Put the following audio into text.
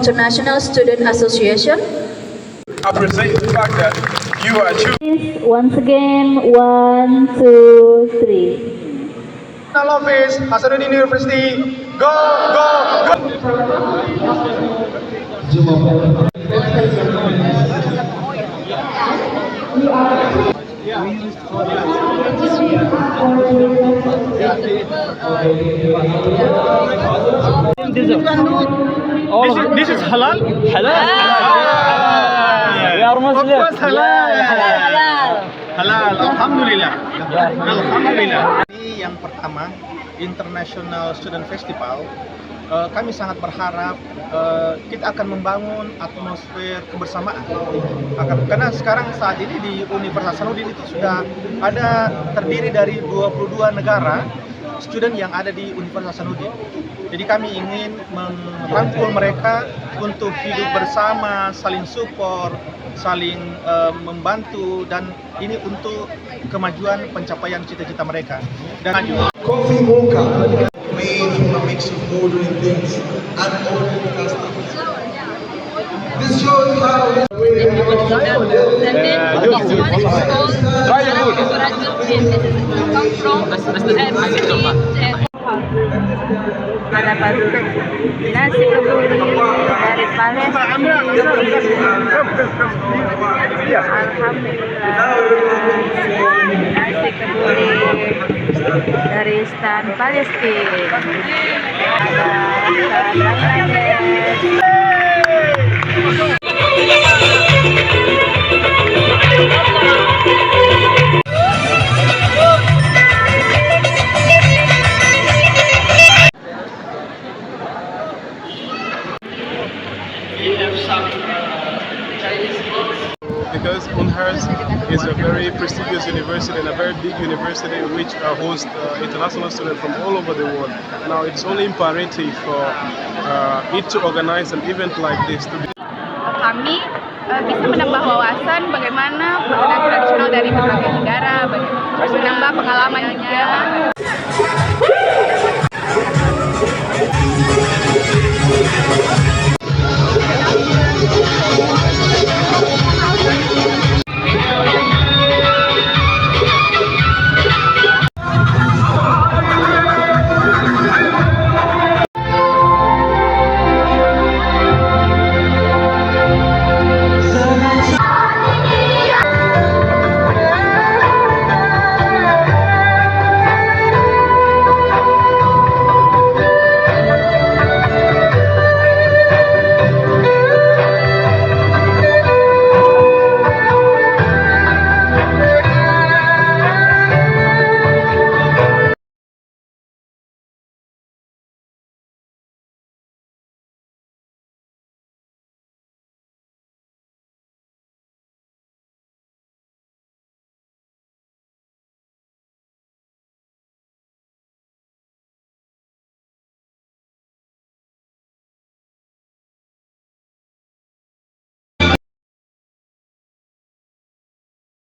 International Student Association. Appreciate the fact that you are Once again, 1, 2, 3. Office, Hasanuddin University, go, go, go! This is halal? Halal? We are Muslim. Of course halal. Halal. Alhamdulillah. Alhamdulillah. Ini yang pertama, International Student Festival. Kami sangat berharap kita akan membangun atmosfer kebersamaan. Karena sekarang saat ini di Universitas Hasanuddin itu sudah ada terdiri dari 22 negara student yang ada di Universitas Hasanuddin. Jadi kami ingin merangkul mereka untuk hidup bersama, saling support, saling membantu, dan ini untuk kemajuan pencapaian cita-cita mereka. Dan Coffee mocha made from a mix of modern things and old customs. This shows how Ada nasi kebuli dari Palestina. Alhamdulillah, nasi kebuli dari stan Palestina. Ada stan Bangladesh. Because UNHERS is a very prestigious university and a very big university which hosts international students from all over the world. Now it's only imperative for it to organize an event like this to be. Kami bisa menambah wawasan bagaimana permainan tradisional dari berbagai negara, menambah pengalaman juga.